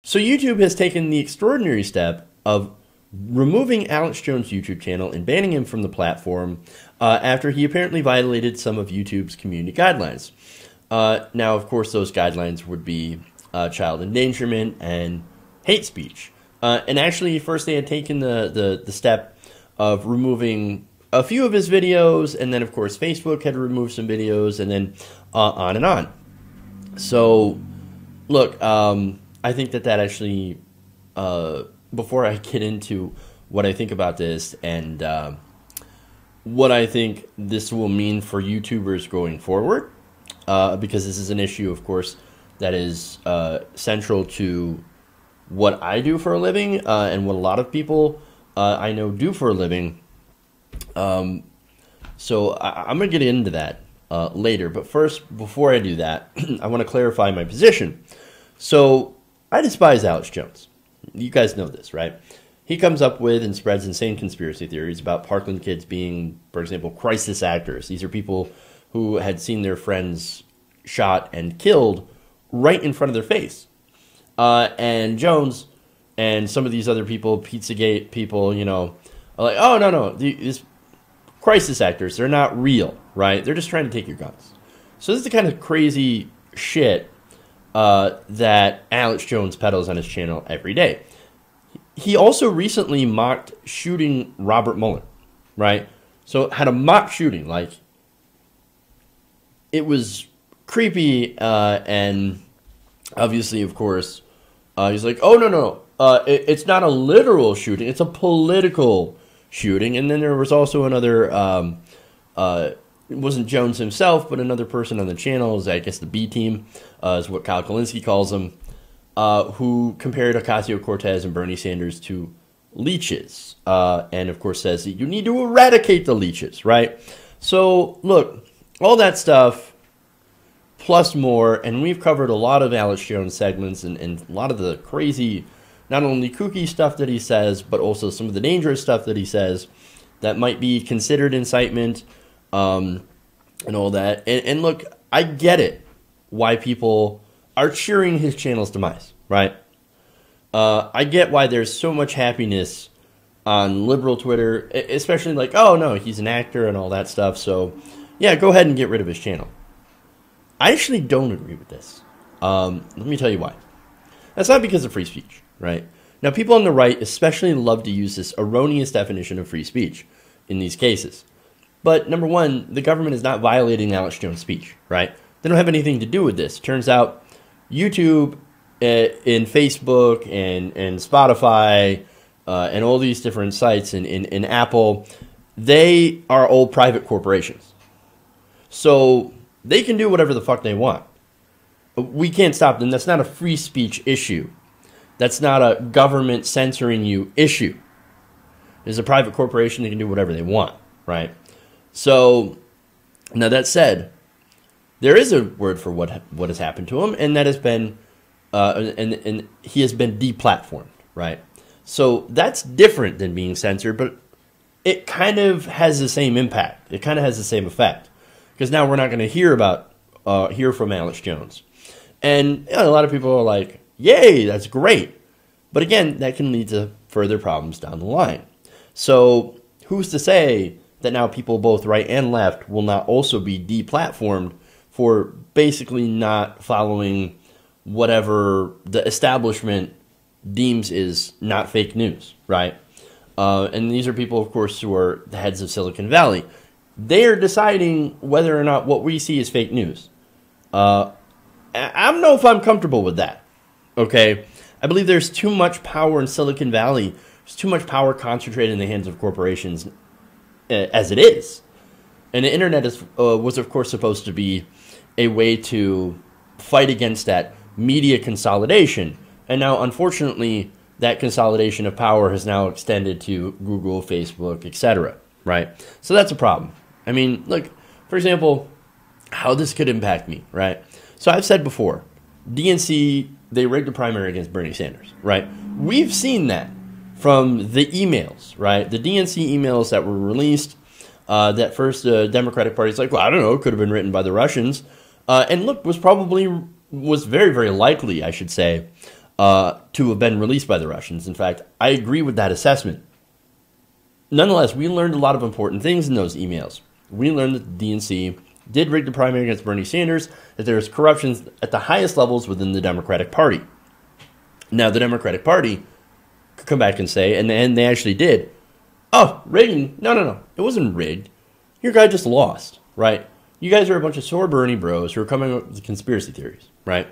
So YouTube has taken the extraordinary step of removing Alex Jones' YouTube channel and banning him from the platform after he apparently violated some of YouTube's community guidelines. Now, of course, those guidelines would be child endangerment and hate speech. And actually, first they had taken the step of removing a few of his videos, and then, of course, Facebook had removed some videos, and then on and on. So, look, I think that actually, before I get into what I think about this and what I think this will mean for YouTubers going forward, because this is an issue, of course, that is central to what I do for a living and what a lot of people I know do for a living. So I'm going to get into that later. But first, before I do that, I want to clarify my position. So I despise Alex Jones. You guys know this, right? He comes up with and spreads insane conspiracy theories about Parkland kids being, for example, crisis actors. These are people who had seen their friends shot and killed right in front of their face. And Jones and some of these other people, Pizzagate people, you know, are like, oh, no, these crisis actors, they're not real, right? They're just trying to take your guns. So this is the kind of crazy shit that Alex Jones peddles on his channel every day. He also recently mocked shooting Robert Mueller, right? So had a mock shooting, like it was creepy, and obviously, of course, he's like, oh, no, it's not a literal shooting, it's a political shooting. And then there was also another, it wasn't Jones himself, but another person on the channel, is I guess the B team, is what Kyle Kalinske calls them, who compared Ocasio-Cortez and Bernie Sanders to leeches, and of course says that you need to eradicate the leeches, right? So look, all that stuff, plus more, and we've covered a lot of Alex Jones segments and a lot of the crazy, not only kooky stuff that he says, but also some of the dangerous stuff that he says that might be considered incitement, and all that. And look, I get it, why people are cheering his channel's demise, right? I get why there's so much happiness on liberal Twitter, especially like, oh no, he's an actor and all that stuff, so yeah, go ahead and get rid of his channel. I actually don't agree with this. Let me tell you why. That's not because of free speech, right? Now, people on the right especially love to use this erroneous definition of free speech in these cases. But number one, the government is not violating Alex Jones' speech, right? They don't have anything to do with this. Turns out YouTube and Facebook and Spotify and all these different sites and Apple, they are all private corporations. So they can do whatever the fuck they want. We can't stop them. That's not a free speech issue. That's not a government censoring you issue. There's a private corporation that can do whatever they want, right? So, now that said, there is a word for what has happened to him, and that has been, and he has been deplatformed, right? So that's different than being censored, but it kind of has the same impact. It kind of has the same effect, because now we're not going to hear from Alex Jones, and you know, a lot of people are like, "Yay, that's great," but again, that can lead to further problems down the line. So who's to say that now people both right and left will not also be deplatformed for basically not following whatever the establishment deems is not fake news, right? And these are people, of course, who are the heads of Silicon Valley. They are deciding whether or not what we see is fake news. I don't know if I'm comfortable with that, okay? I believe there's too much power in Silicon Valley. There's too much power concentrated in the hands of corporations as it is. And the internet was, of course, supposed to be a way to fight against that media consolidation. And now, unfortunately, that consolidation of power has now extended to Google, Facebook, etc., right? So that's a problem. I mean, look, for example, how this could impact me, right? So I've said before, DNC, they rigged a primary against Bernie Sanders, right? We've seen that from the emails, right? The DNC emails that were released, that first Democratic Party is like, well, I don't know, it could have been written by the Russians. And look, was very, very likely, I should say, to have been released by the Russians. In fact, I agree with that assessment. Nonetheless, we learned a lot of important things in those emails. We learned that the DNC did rig the primary against Bernie Sanders, that there is corruption at the highest levels within the Democratic Party. Now, the Democratic Party could come back and say, and they actually did, oh, rigging? No. It wasn't rigged. Your guy just lost, right? You guys are a bunch of sore Bernie bros who are coming up with conspiracy theories, right?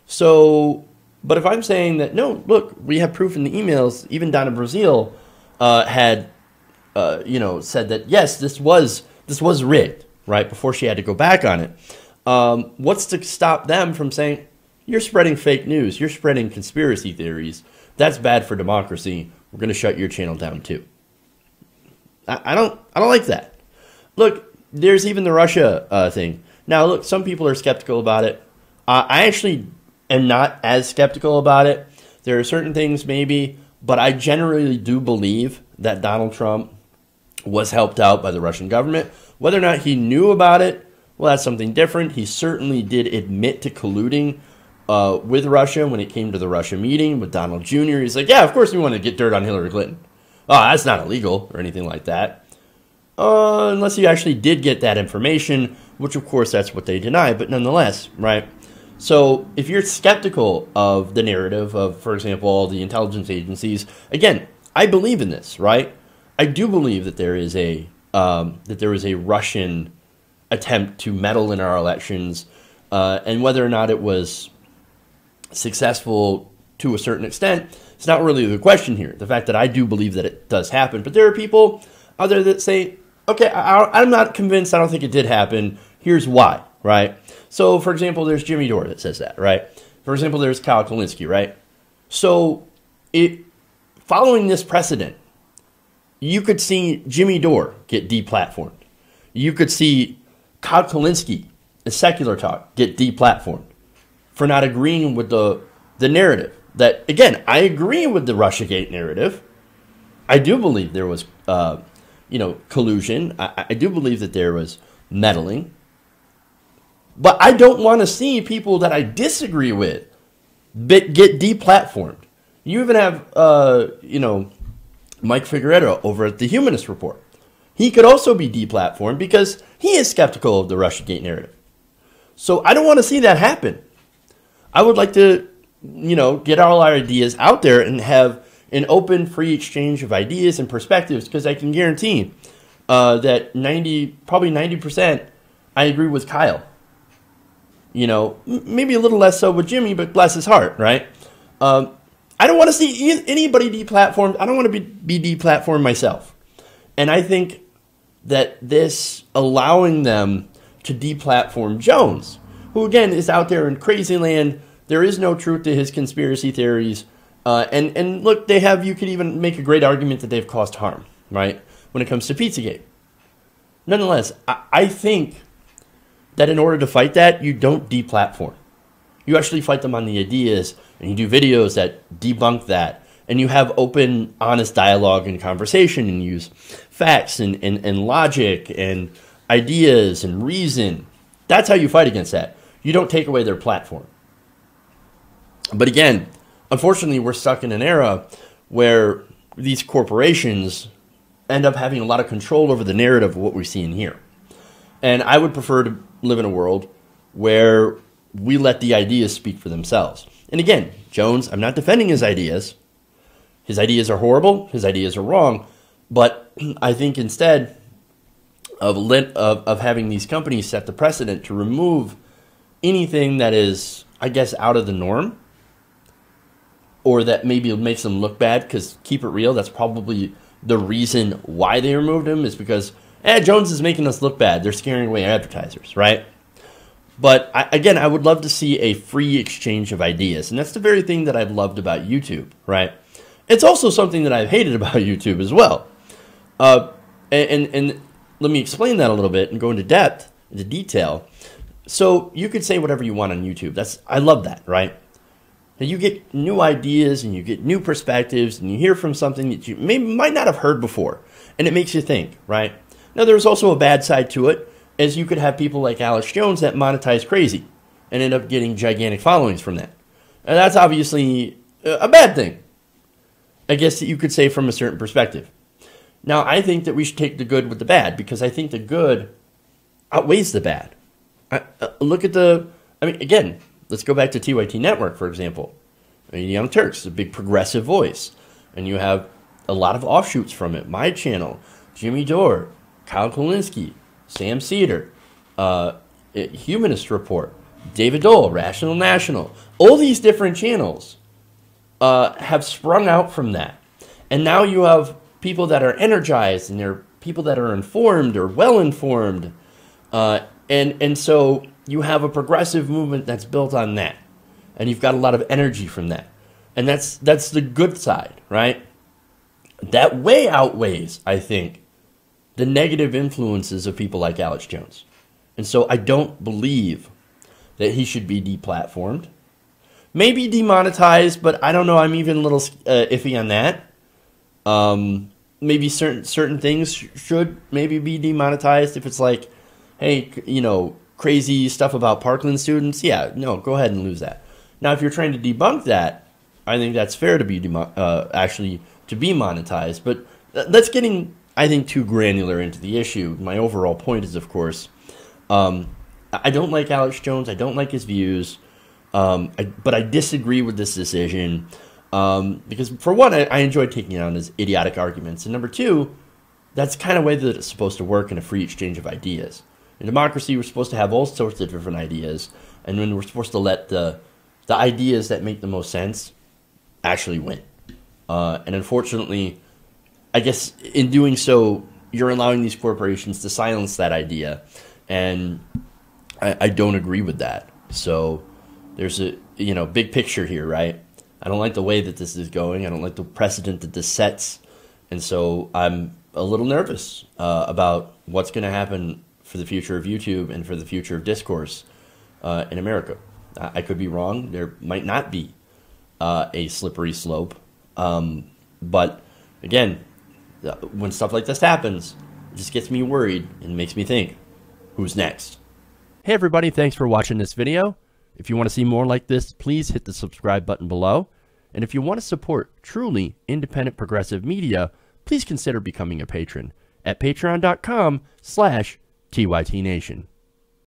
So, but if I'm saying that, no, look, we have proof in the emails, even Donna Brazile had, said that, yes, this was rigged, right, before she had to go back on it. What's to stop them from saying, you're spreading fake news, you're spreading conspiracy theories, that's bad for democracy, we're going to shut your channel down too. I don't like that. Look, there's even the Russia thing. Now, look, some people are skeptical about it. I actually am not as skeptical about it. There are certain things maybe, but I generally do believe that Donald Trump was helped out by the Russian government. Whether or not he knew about it, well, that's something different. He certainly did admit to colluding with Russia when it came to the Russia meeting with Donald Jr. He's like, yeah, of course we want to get dirt on Hillary Clinton. Oh, that's not illegal or anything like that. Unless you actually did get that information, which of course that's what they deny, but nonetheless, right? So if you're skeptical of the narrative of, for example, all the intelligence agencies, again, I believe in this, right? I do believe that there is a Russian attempt to meddle in our elections, and whether or not it was successful to a certain extent, it's not really the question here. The fact that I do believe that it does happen, but there are people out there that say, okay, I'm not convinced. I don't think it did happen. Here's why, right? So, for example, there's Jimmy Dore that says that, right? For example, there's Kyle Kulinski, right? So, following this precedent, you could see Jimmy Dore get deplatformed. You could see Kyle Kulinski, a Secular Talk, get deplatformed for not agreeing with the narrative. That, again, I agree with the Russiagate narrative. I do believe there was, collusion. I do believe that there was meddling. But I don't want to see people that I disagree with get deplatformed. You even have, Mike Figueredo over at the Humanist Report. He could also be deplatformed because he is skeptical of the Russiagate narrative. So I don't want to see that happen. I would like to, get all our ideas out there and have an open, free exchange of ideas and perspectives, because I can guarantee that probably 90%, I agree with Kyle. Maybe a little less so with Jimmy, but bless his heart, right? I don't want to see anybody deplatformed. I don't want to be deplatformed myself. And I think that this allowing them to deplatform Jones, who again is out there in crazy land, there is no truth to his conspiracy theories. And look, you could even make a great argument that they've caused harm, right? When it comes to Pizzagate. Nonetheless, I think that in order to fight that, you don't deplatform. You actually fight them on the ideas, and you do videos that debunk that, and you have open, honest dialogue and conversation, and use facts and logic and ideas and reason. That's how you fight against that. You don't take away their platform. But again, unfortunately, we're stuck in an era where these corporations end up having a lot of control over the narrative of what we see in here. And I would prefer to live in a world where we let the ideas speak for themselves. And again, Jones, I'm not defending his ideas. His ideas are horrible. His ideas are wrong. But I think instead of having these companies set the precedent to remove anything that is, I guess, out of the norm, or that maybe makes them look bad, because keep it real, that's probably the reason why they removed him, is because, Jones is making us look bad. They're scaring away advertisers, right? But, I would love to see a free exchange of ideas, and that's the very thing that I've loved about YouTube, right? It's also something that I've hated about YouTube as well. And let me explain that a little bit and go into detail. So you could say whatever you want on YouTube. I love that, right? You get new ideas and you get new perspectives and you hear from something that you might not have heard before, and it makes you think, right? Now, there's also a bad side to it, as you could have people like Alex Jones that monetize crazy and end up getting gigantic followings from that. And that's obviously a bad thing, I guess that you could say from a certain perspective. Now, I think that we should take the good with the bad, because I think the good outweighs the bad. Look at again, let's go back to TYT Network, for example. Young Turks, a big progressive voice. And you have a lot of offshoots from it. My channel, Jimmy Dore, Kyle Kulinski, Sam Cedar, Humanist Report, David Dole, Rational National. All these different channels have sprung out from that. And now you have people that are energized, and they're people that are informed or well-informed. And so you have a progressive movement that's built on that. And you've got a lot of energy from that. And that's the good side, right? That way outweighs, I think, the negative influences of people like Alex Jones. And so I don't believe that he should be deplatformed. Maybe demonetized, but I don't know. I'm even a little iffy on that. Maybe certain things should maybe be demonetized. If it's like, hey, crazy stuff about Parkland students, yeah, no, go ahead and lose that. Now, if you're trying to debunk that, I think that's fair to be actually to be monetized. But that's getting, I think, too granular into the issue. My overall point is, of course, I don't like Alex Jones. I don't like his views. But I disagree with this decision because, for one, I enjoy taking on his idiotic arguments. And number two, that's kind of the way that it's supposed to work in a free exchange of ideas. In democracy, we're supposed to have all sorts of different ideas. And then we're supposed to let the ideas that make the most sense actually win. And unfortunately, I guess in doing so, you're allowing these corporations to silence that idea. And I don't agree with that. So there's a big picture here, right? I don't like the way that this is going. I don't like the precedent that this sets. And so I'm a little nervous about what's going to happen for the future of YouTube and for the future of discourse in America. I could be wrong. There might not be a slippery slope. But again, when stuff like this happens, it just gets me worried and makes me think, who's next? Hey everybody, thanks for watching this video. If you want to see more like this, please hit the subscribe button below. And if you want to support truly independent progressive media, please consider becoming a patron at patreon.com/TYTNation.